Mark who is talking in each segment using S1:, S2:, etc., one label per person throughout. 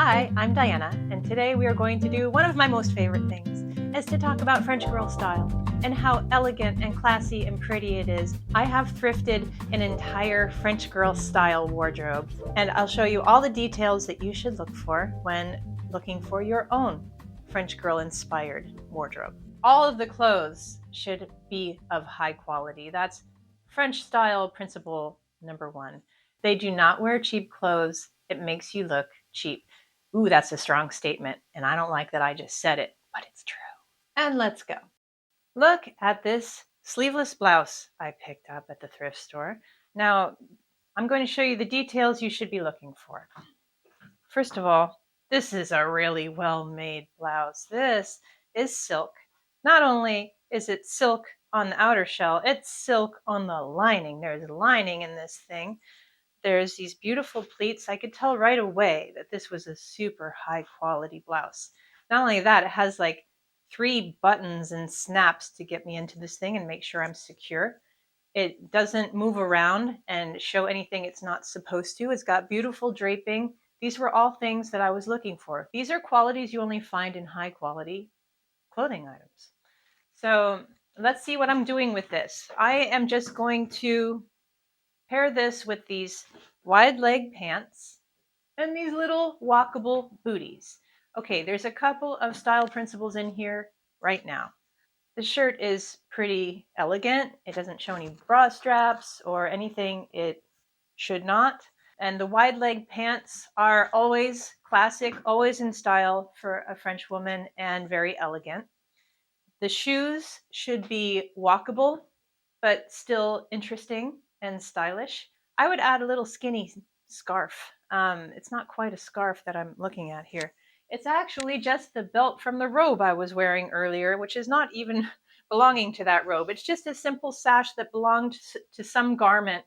S1: Hi, I'm Diana, and today we are going to do one of my most favorite things, is to talk about French girl style and how elegant and classy and pretty it is. I have thrifted an entire French girl style wardrobe, and I'll show you all the details that you should look for when looking for your own French girl inspired wardrobe. All of the clothes should be of high quality. That's French style principle number one. They do not wear cheap clothes. It makes you look cheap. Ooh, that's a strong statement, and I don't like that I just said it, but it's true. And let's go. Look at this sleeveless blouse I picked up at the thrift store. Now, I'm going to show you the details you should be looking for. First of all, this is a really well-made blouse. This is silk. Not only is it silk on the outer shell, it's silk on the lining. There's lining in this thing. There's these beautiful pleats. I could tell right away that this was a super high quality blouse. Not only that, it has like 3 buttons and snaps to get me into this thing and make sure I'm secure. It doesn't move around and show anything it's not supposed to. It's got beautiful draping. These were all things that I was looking for. These are qualities you only find in high quality clothing items. So let's see what I'm doing with this. I am just going to pair this with these wide leg pants and these little walkable booties. Okay, there's a couple of style principles in here right now. The shirt is pretty elegant. It doesn't show any bra straps or anything it should not. And the wide leg pants are always classic, always in style for a French woman and very elegant. The shoes should be walkable, but still interesting and stylish. I would add a little skinny scarf. It's not quite a scarf that I'm looking at here. It's actually just the belt from the robe I was wearing earlier, which is not even belonging to that robe. It's just a simple sash that belonged to some garment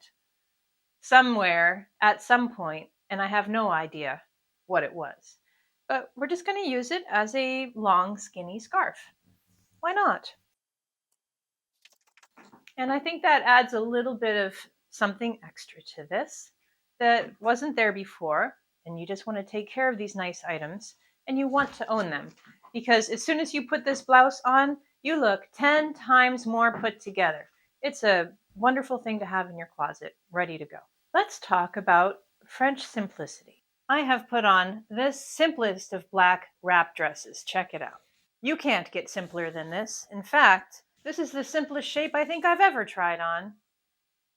S1: somewhere at some point, and I have no idea what it was. But we're just going to use it as a long, skinny scarf. Why not? And I think that adds a little bit of something extra to this that wasn't there before. And you just want to take care of these nice items and you want to own them. Because as soon as you put this blouse on, you look 10 times more put together. It's a wonderful thing to have in your closet, ready to go. Let's talk about French simplicity. I have put on the simplest of black wrap dresses. Check it out. You can't get simpler than this. In fact, this is the simplest shape I think I've ever tried on.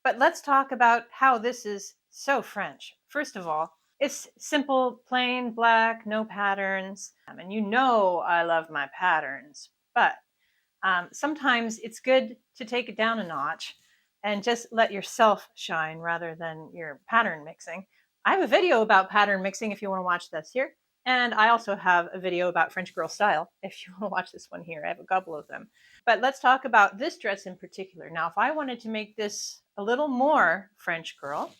S1: But let's talk about how this is so French. First of all, it's simple, plain black, no patterns. And you know I love my patterns, but sometimes it's good to take it down a notch and just let yourself shine rather than your pattern mixing. I have a video about pattern mixing if you want to watch this here. And I also have a video about French girl style if you want to watch this one here. I have a couple of them. But let's talk about this dress in particular. Now, if I wanted to make this a little more French girl,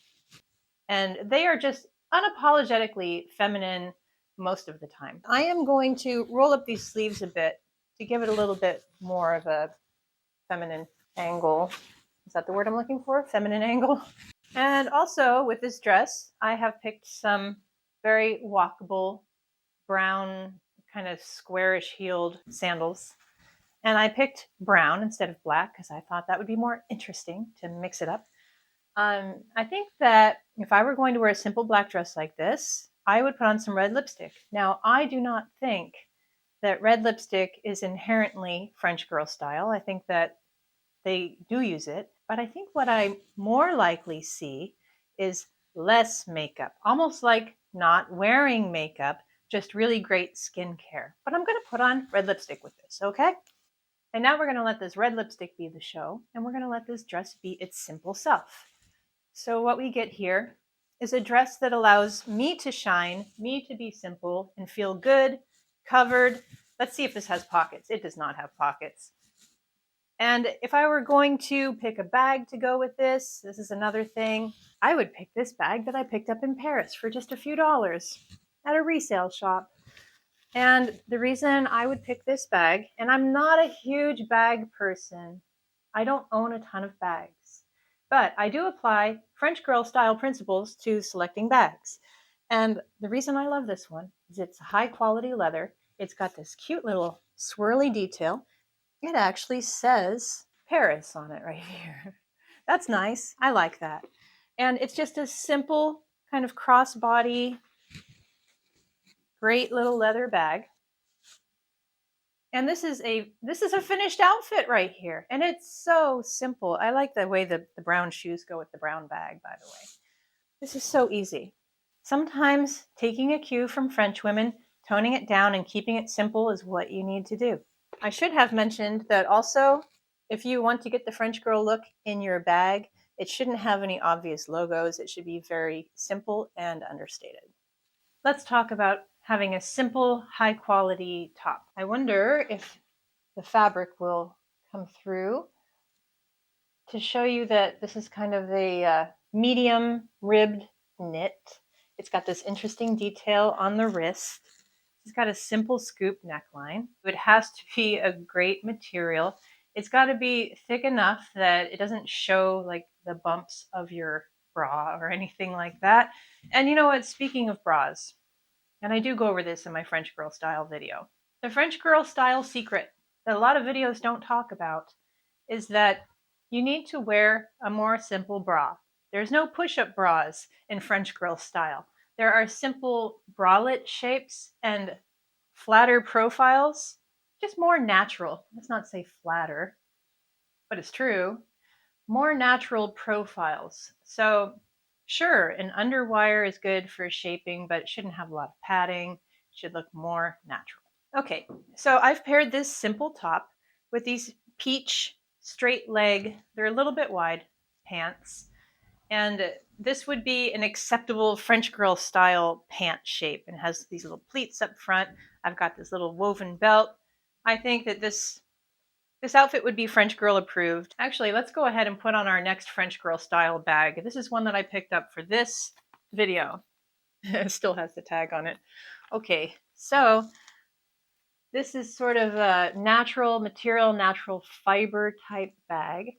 S1: and they are just unapologetically feminine most of the time, I am going to roll up these sleeves a bit to give it a little bit more of a feminine angle. Is that the word I'm looking for? Feminine angle. And also with this dress, I have picked some very walkable brown, kind of squarish heeled sandals. And I picked brown instead of black because I thought that would be more interesting to mix it up. I think that if I were going to wear a simple black dress like this, I would put on some red lipstick. Now, I do not think that red lipstick is inherently French girl style. I think that they do use it, but I think what I more likely see is less makeup, almost like not wearing makeup, just really great skincare. But I'm going to put on red lipstick with this, okay? And now we're going to let this red lipstick be the show, and we're going to let this dress be its simple self. So what we get here is a dress that allows me to shine, me to be simple and feel good, covered. Let's see if this has pockets. It does not have pockets. And if I were going to pick a bag to go with this is another thing. I would pick this bag that I picked up in Paris for just a few dollars at a resale shop. And the reason I would pick this bag, and I'm not a huge bag person, I don't own a ton of bags, but I do apply French girl style principles to selecting bags. And the reason I love this one is it's high quality leather. It's got this cute little swirly detail. It actually says Paris on it right here. That's nice. I like that. And it's just a simple kind of crossbody, great little leather bag. And this is a finished outfit right here. And it's so simple. I like the way the brown shoes go with the brown bag, by the way. This is so easy. Sometimes taking a cue from French women, toning it down and keeping it simple is what you need to do. I should have mentioned that also, if you want to get the French girl look in your bag, it shouldn't have any obvious logos. It should be very simple and understated. Let's talk about having a simple, high quality top. I wonder if the fabric will come through to show you that this is kind of a medium ribbed knit. It's got this interesting detail on the wrist. It's got a simple scoop neckline. It has to be a great material. It's got to be thick enough that it doesn't show like the bumps of your bra or anything like that. And you know what? Speaking of bras, and I do go over this in my French girl style video, the French girl style secret that a lot of videos don't talk about is that you need to wear a more simple bra. There's no push-up bras in French girl style. There are simple bralette shapes and flatter profiles, just more natural. Let's not say flatter, but it's true. More natural profiles. So sure, an underwire is good for shaping, but it shouldn't have a lot of padding. It should look more natural. Okay, so I've paired this simple top with these peach straight leg, they're a little bit wide, pants. And this would be an acceptable French girl style pant shape and has these little pleats up front. I've got this little woven belt. I think that this outfit would be French girl approved. Actually, let's go ahead and put on our next French girl style bag. This is one that I picked up for this video. It still has the tag on it. Okay, so this is sort of a natural material, natural fiber type bag.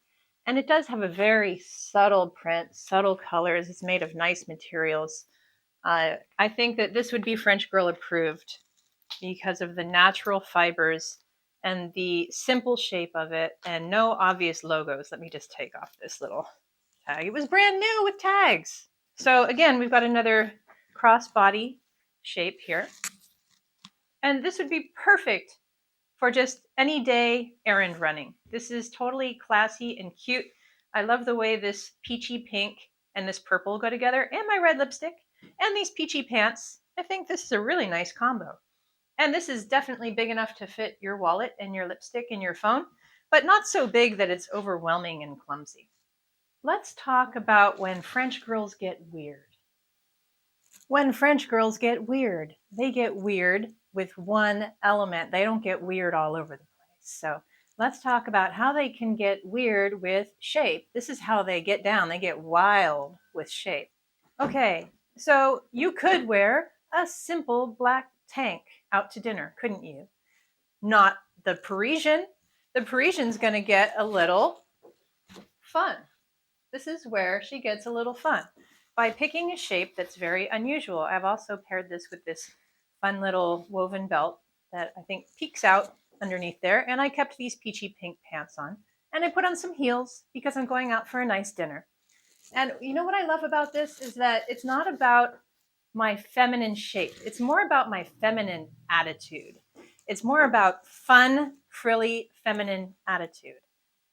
S1: And it does have a very subtle print, subtle colors. It's made of nice materials. I think that this would be French girl approved because of the natural fibers and the simple shape of it and no obvious logos. Let me just take off this little tag. It was brand new with tags. So again, we've got another crossbody shape here. And this would be perfect for just any day errand running. This is totally classy and cute. I love the way this peachy pink and this purple go together, and my red lipstick, and these peachy pants. I think this is a really nice combo. And this is definitely big enough to fit your wallet and your lipstick and your phone, but not so big that it's overwhelming and clumsy. Let's talk about when French girls get weird. When French girls get weird, they get weird with one element. They don't get weird all over the place. So let's talk about how they can get weird with shape. This is how they get down. They get wild with shape. Okay, so you could wear a simple black tank out to dinner, couldn't you? Not the Parisian. The Parisian's going to get a little fun. This is where she gets a little fun by picking a shape that's very unusual. I've also paired this with this fun little woven belt that I think peeks out underneath there. And I kept these peachy pink pants on. And I put on some heels because I'm going out for a nice dinner. And you know what I love about this is that it's not about my feminine shape. It's more about my feminine attitude. It's more about fun, frilly, feminine attitude.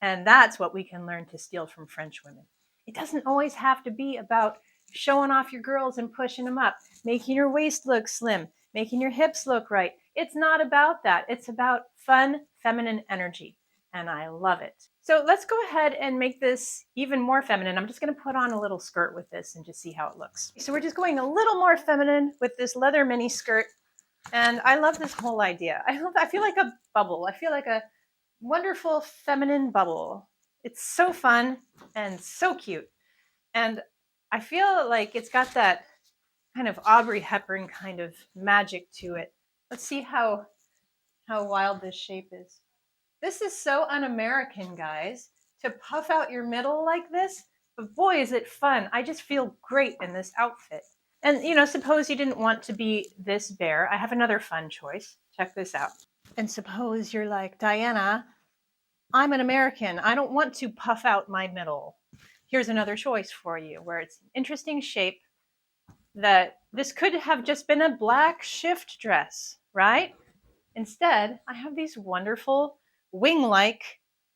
S1: And that's what we can learn to steal from French women. It doesn't always have to be about showing off your girls and pushing them up, making your waist look slim, making your hips look right. It's not about that. It's about fun, feminine energy. And I love it. So let's go ahead and make this even more feminine. I'm just going to put on a little skirt with this and just see how it looks. So we're just going a little more feminine with this leather mini skirt. And I love this whole idea. I feel like a bubble. I feel like a wonderful feminine bubble. It's so fun and so cute. And I feel like it's got that kind of Audrey Hepburn kind of magic to it. Let's see how wild this shape is. This is so un-American, guys, to puff out your middle like this, but boy, is it fun. I just feel great in this outfit. And, suppose you didn't want to be this bare. I have another fun choice. Check this out. And suppose you're like, Diana, I'm an American. I don't want to puff out my middle. Here's another choice for you where it's an interesting shape that this could have just been a black shift dress, right? Instead, I have these wonderful wing-like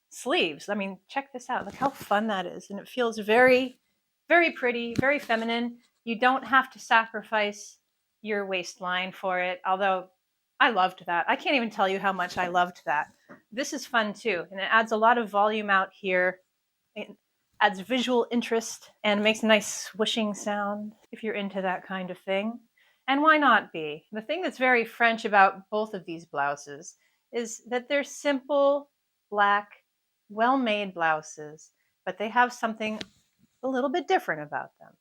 S1: sleeves. I mean, check this out. Look how fun that is. And it feels very, very pretty, very feminine. You don't have to sacrifice your waistline for it, although I loved that. I can't even tell you how much I loved that. This is fun too, and it adds a lot of volume out here. It adds visual interest and makes a nice swishing sound if you're into that kind of thing. And why not be? The thing that's very French about both of these blouses is that they're simple, black, well made blouses, but they have something a little bit different about them.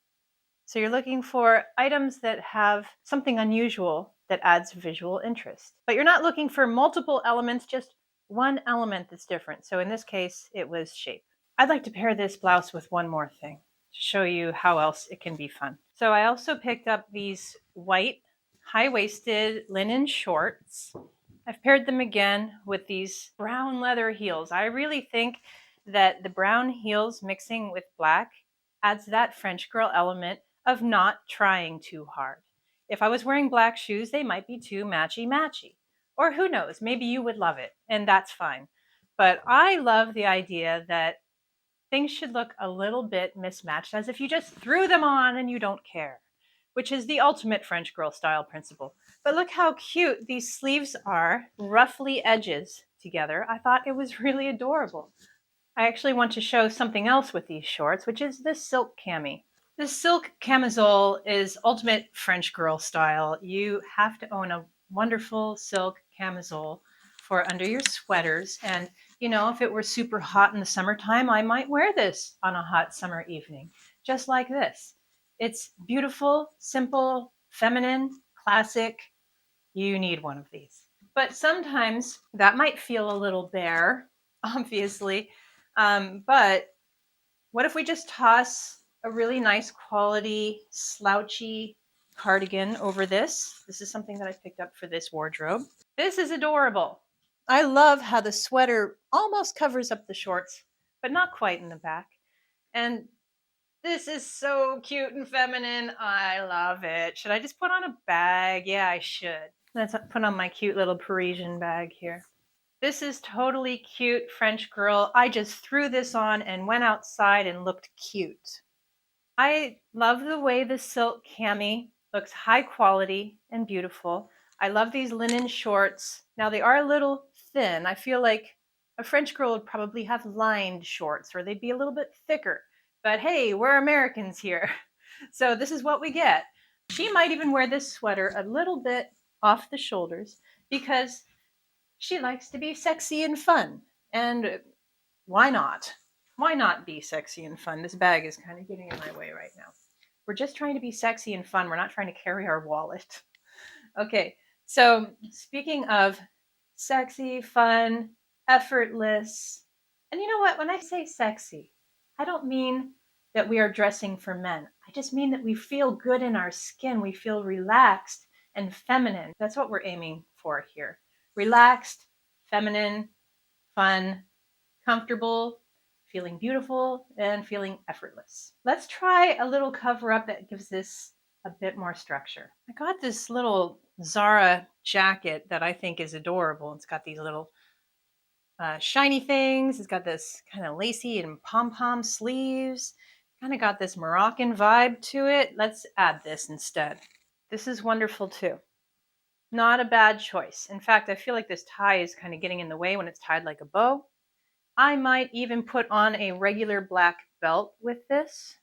S1: So you're looking for items that have something unusual that adds visual interest. But you're not looking for multiple elements, just one element that's different. So in this case, it was shape. I'd like to pair this blouse with one more thing to show you how else it can be fun. So I also picked up these white high-waisted linen shorts. I've paired them again with these brown leather heels. I really think that the brown heels mixing with black adds that French girl element of not trying too hard. If I was wearing black shoes, they might be too matchy-matchy. Or who knows, maybe you would love it, and that's fine. But I love the idea that things should look a little bit mismatched, as if you just threw them on and you don't care, which is the ultimate French girl style principle. But look how cute these sleeves are, roughly edges together. I thought it was really adorable. I actually want to show something else with these shorts, which is this silk cami. This silk camisole is ultimate French girl style. You have to own a wonderful silk camisole for under your sweaters. And, if it were super hot in the summertime, I might wear this on a hot summer evening, just like this. It's beautiful, simple, feminine, classic. You need one of these. But sometimes that might feel a little bare, obviously. But what if we just toss a really nice quality slouchy cardigan over this? This is something that I picked up for this wardrobe. This is adorable. I love how the sweater almost covers up the shorts, but not quite in the back. And this is so cute and feminine. I love it. Should I just put on a bag? Yeah, I should. Let's put on my cute little Parisian bag here. This is totally cute, French girl. I just threw this on and went outside and looked cute. I love the way the silk cami looks high quality and beautiful. I love these linen shorts. Now they are a little thin. I feel like a French girl would probably have lined shorts or they'd be a little bit thicker. But hey, we're Americans here. So this is what we get. She might even wear this sweater a little bit off the shoulders because she likes to be sexy and fun. And why not? Why not be sexy and fun? This bag is kind of getting in my way right now. We're just trying to be sexy and fun. We're not trying to carry our wallet. Okay, so speaking of sexy, fun, effortless, and you know what? When I say sexy, I don't mean that we are dressing for men. I just mean that we feel good in our skin. We feel relaxed and feminine. That's what we're aiming for here. Relaxed, feminine, fun, comfortable, feeling beautiful, and feeling effortless. Let's try a little cover up that gives this a bit more structure. I got this little Zara jacket that I think is adorable. It's got these little shiny things. It's got this kind of lacy and pom-pom sleeves. Kind of got this Moroccan vibe to it. Let's add this instead. This is wonderful too. Not a bad choice. In fact, I feel like this tie is kind of getting in the way when it's tied like a bow. I might even put on a regular black belt with this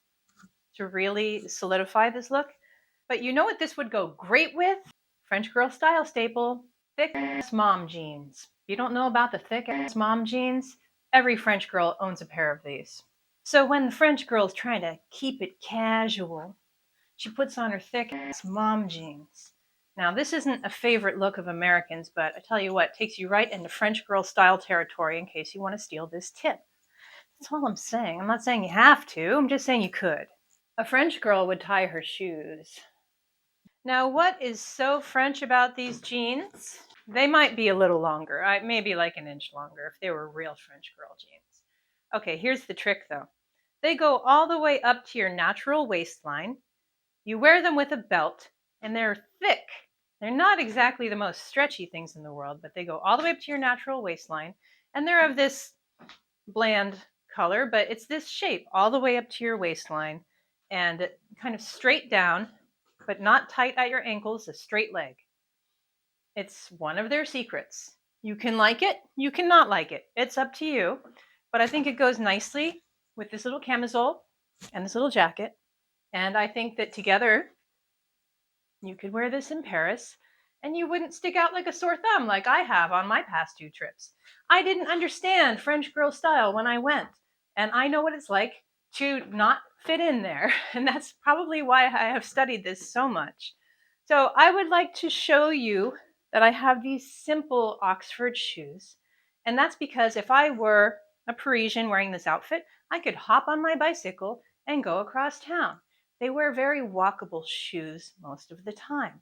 S1: to really solidify this look. But you know what this would go great with? French girl style staple, thick ass mom jeans. If you don't know about the thick ass mom jeans, every French girl owns a pair of these. So when the French girl's trying to keep it casual, she puts on her thick ass mom jeans. Now, this isn't a favorite look of Americans, but I tell you what, it takes you right into French girl style territory in case you want to steal this tip. That's all I'm saying. I'm not saying you have to, I'm just saying you could. A French girl would tie her shoes Now, what is so French about these jeans? They might be a little longer, maybe like an inch longer if they were real French girl jeans. Okay, here's the trick though. They go all the way up to your natural waistline. You wear them with a belt, and they're thick. They're not exactly the most stretchy things in the world, but they go all the way up to your natural waistline, and they're of this bland color, but it's this shape all the way up to your waistline and kind of straight down, but not tight at your ankles, a straight leg. It's one of their secrets. You can like it, you cannot like it. It's up to you. But I think it goes nicely with this little camisole and this little jacket. And I think that together you could wear this in Paris and you wouldn't stick out like a sore thumb like I have on my past 2 trips. I didn't understand French girl style when I went, and I know what it's like to not fit in there. And that's probably why I have studied this so much. So I would like to show you that I have these simple Oxford shoes. And that's because if I were a Parisian wearing this outfit, I could hop on my bicycle and go across town. They wear very walkable shoes most of the time.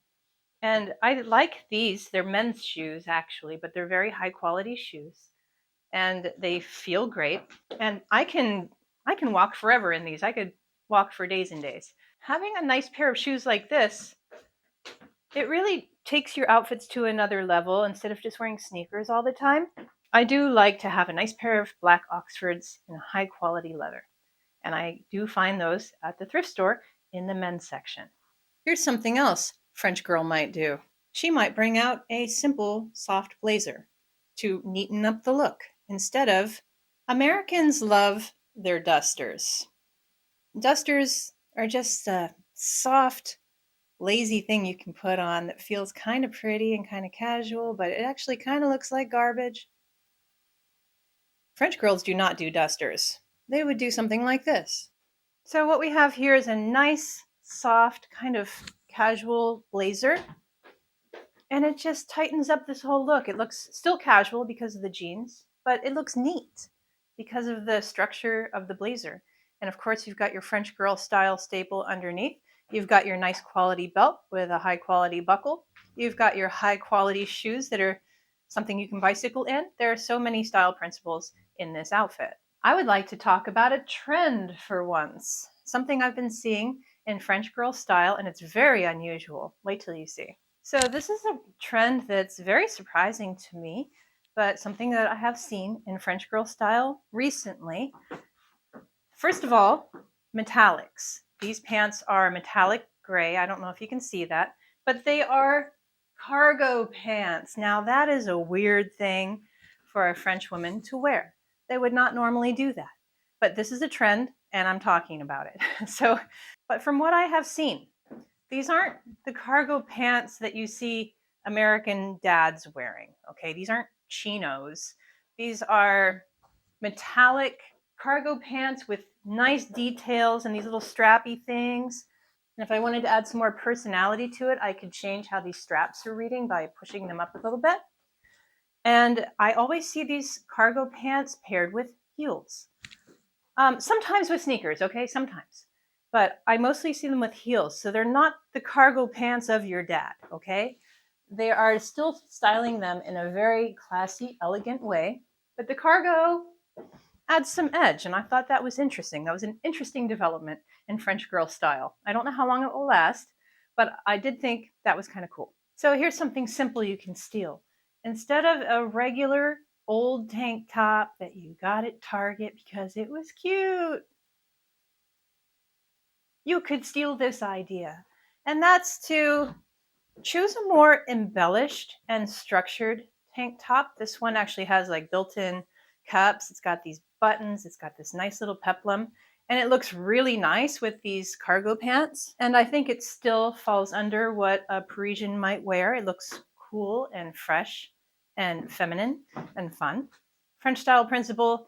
S1: And I like these. They're men's shoes actually, but they're very high quality shoes. And they feel great. And I can walk forever in these. I could walk for days and days. Having a nice pair of shoes like this, it really takes your outfits to another level instead of just wearing sneakers all the time. I do like to have a nice pair of black Oxfords in high quality leather. And I do find those at the thrift store in the men's section. Here's something else French girl might do. She might bring out a simple, soft blazer to neaten up the look instead of Americans love their dusters. Dusters are just a soft, lazy thing you can put on that feels kind of pretty and kind of casual, but it actually kind of looks like garbage. French girls do not do dusters. They would do something like this. So what we have here is a nice, soft, kind of casual blazer. And it just tightens up this whole look. It looks still casual because of the jeans, but it looks neat because of the structure of the blazer. And of course, you've got your French girl style staple underneath. You've got your nice quality belt with a high quality buckle. You've got your high quality shoes that are something you can bicycle in. There are so many style principles in this outfit. I would like to talk about a trend for once, something I've been seeing in French girl style, and it's very unusual. Wait till you see. So this is a trend that's very surprising to me, but something that I have seen in French girl style recently. First of all, metallics. These pants are metallic gray. I don't know if you can see that, but they are cargo pants. Now that is a weird thing for a French woman to wear. They would not normally do that, but this is a trend and I'm talking about it. But from what I have seen, these aren't the cargo pants that you see American dads wearing, okay? These aren't chinos. These are metallic cargo pants with nice details and these little strappy things. And if I wanted to add some more personality to it, I could change how these straps are reading by pushing them up a little bit. And I always see these cargo pants paired with heels. Sometimes with sneakers, okay? Sometimes. But I mostly see them with heels. So they're not the cargo pants of your dad, okay? They are still styling them in a very classy, elegant way. But the cargo adds some edge. And I thought that was interesting. That was an interesting development in French girl style. I don't know how long it will last, but I did think that was kind of cool. So here's something simple you can steal. Instead of a regular old tank top that you got at Target because it was cute, you could steal this idea. And that's to choose a more embellished and structured tank top. This one actually has like built-in cups. It's got these buttons. It's got this nice little peplum. And it looks really nice with these cargo pants. And I think it still falls under what a Parisian might wear. It looks cool and fresh and feminine and fun. French style principle,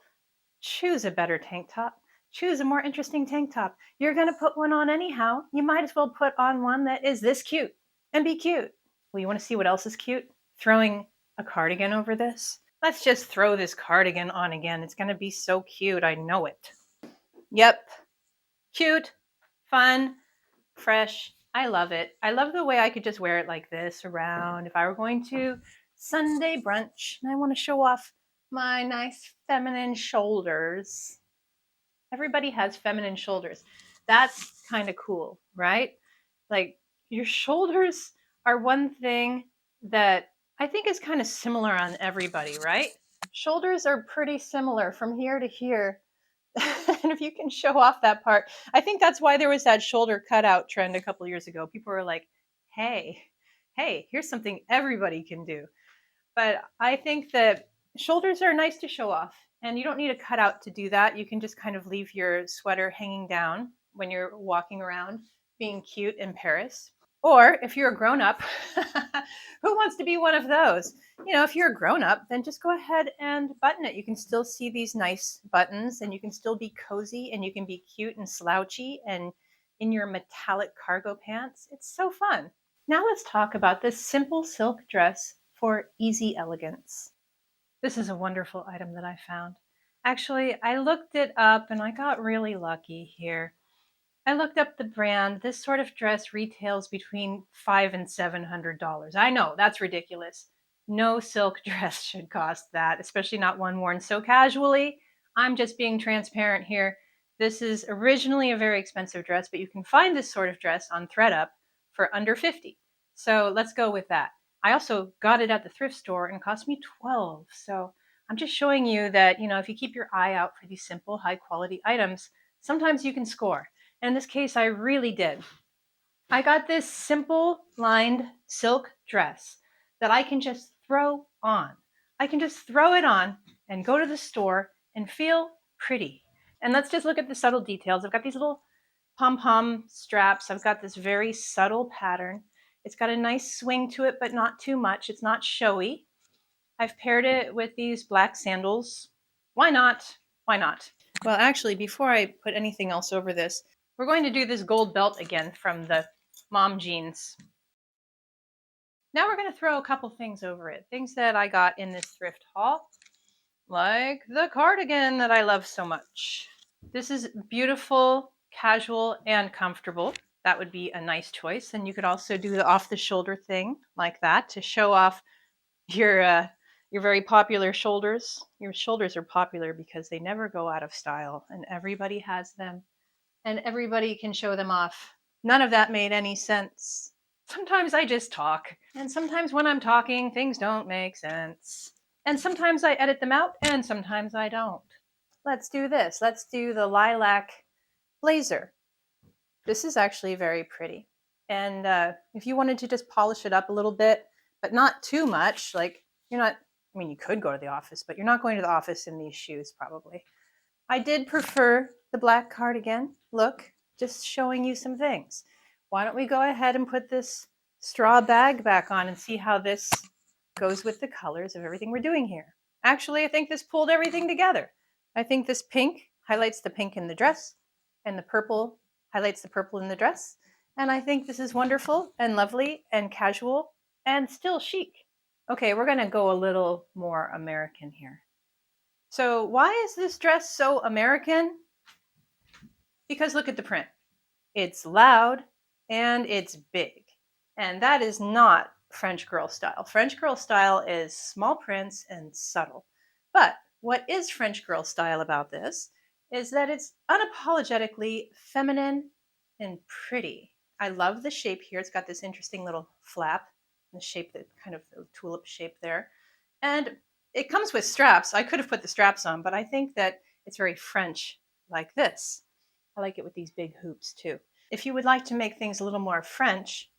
S1: choose a better tank top. Choose a more interesting tank top. You're going to put one on anyhow. You might as well put on one that is this cute and be cute. Well, you want to see what else is cute? Throwing a cardigan over this? Let's just throw this cardigan on again. It's going to be so cute. I know it. Yep. Cute, fun, fresh, I love it. I love the way I could just wear it like this around if I were going to Sunday brunch and I want to show off my nice feminine shoulders. Everybody has feminine shoulders. That's kind of cool, right? Like your shoulders are one thing that I think is kind of similar on everybody, right? Shoulders are pretty similar from here to here. And if you can show off that part, I think that's why there was that shoulder cutout trend a couple years ago. People were like, hey, here's something everybody can do. But I think that shoulders are nice to show off, and you don't need a cutout to do that. You can just kind of leave your sweater hanging down when you're walking around being cute in Paris. Or if you're a grown up, who wants to be one of those? If you're a grown up, then just go ahead and button it. You can still see these nice buttons, and you can still be cozy, and you can be cute and slouchy and in your metallic cargo pants. It's so fun. Now let's talk about this simple silk dress for easy elegance. This is a wonderful item that I found. Actually, I looked it up and I got really lucky here. I looked up the brand. This sort of dress retails between $500 and $700. I know, that's ridiculous. No silk dress should cost that, especially not one worn so casually. I'm just being transparent here. This is originally a very expensive dress, but you can find this sort of dress on ThreadUp for under 50. So let's go with that. I also got it at the thrift store and it cost me 12. So I'm just showing you that, if you keep your eye out for these simple, high quality items, sometimes you can score. In this case, I really did. I got this simple lined silk dress that I can just throw on. I can just throw it on and go to the store and feel pretty. And let's just look at the subtle details. I've got these little pom-pom straps. I've got this very subtle pattern. It's got a nice swing to it, but not too much. It's not showy. I've paired it with these black sandals. Why not? Why not? Well, actually, before I put anything else over this, we're going to do this gold belt again from the mom jeans. Now we're going to throw a couple things over it. Things that I got in this thrift haul, like the cardigan that I love so much. This is beautiful, casual, and comfortable. That would be a nice choice. And you could also do the off-the-shoulder thing like that to show off your very popular shoulders. Your shoulders are popular because they never go out of style, and everybody has them, and everybody can show them off. None of that made any sense. Sometimes I just talk, and sometimes when I'm talking, things don't make sense. And sometimes I edit them out, and sometimes I don't. Let's do this. Let's do the lilac blazer. This is actually very pretty. And if you wanted to just polish it up a little bit, but not too much, like you could go to the office, but you're not going to the office in these shoes probably. I did prefer the black cardigan look, just showing you some things. Why don't we go ahead and put this straw bag back on and see how this goes with the colors of everything we're doing here. Actually, I think this pulled everything together. I think this pink highlights the pink in the dress, and the purple highlights the purple in the dress. And I think this is wonderful and lovely and casual and still chic. Okay, we're going to go a little more American here. So why is this dress so American? Because look at the print. It's loud and it's big. And that is not French girl style. French girl style is small prints and subtle. But what is French girl style about this is that it's unapologetically feminine and pretty. I love the shape here. It's got this interesting little flap, the shape, that kind of tulip shape there. And it comes with straps. I could have put the straps on, but I think that it's very French like this. I like it with these big hoops too. If you would like to make things a little more French,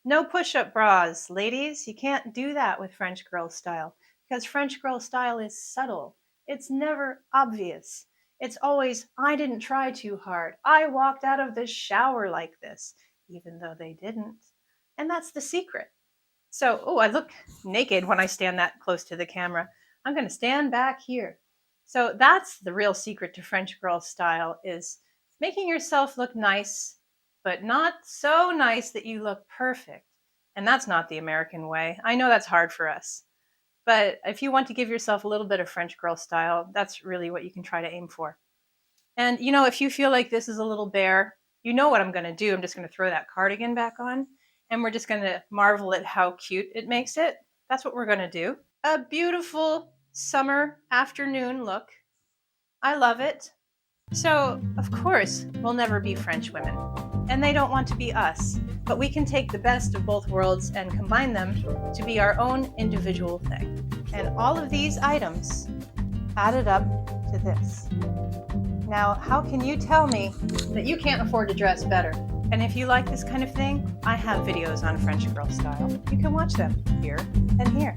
S1: no push-up bras. Ladies, you can't do that with French girl style because French girl style is subtle. It's never obvious. It's always, I didn't try too hard. I walked out of the shower like this, even though they didn't. And that's the secret. So, I look naked when I stand that close to the camera. I'm going to stand back here. So that's the real secret to French girl style, is making yourself look nice, but not so nice that you look perfect. And that's not the American way. I know that's hard for us. But if you want to give yourself a little bit of French girl style, that's really what you can try to aim for. And if you feel like this is a little bare, you know what I'm going to do. I'm just going to throw that cardigan back on, and we're just going to marvel at how cute it makes it. That's what we're going to do. A beautiful summer afternoon look. I love it. So, of course, we'll never be French women, and they don't want to be us, but we can take the best of both worlds and combine them to be our own individual thing. And all of these items added up to this. Now, how can you tell me that you can't afford to dress better? And if you like this kind of thing, I have videos on French girl style. You can watch them here and here.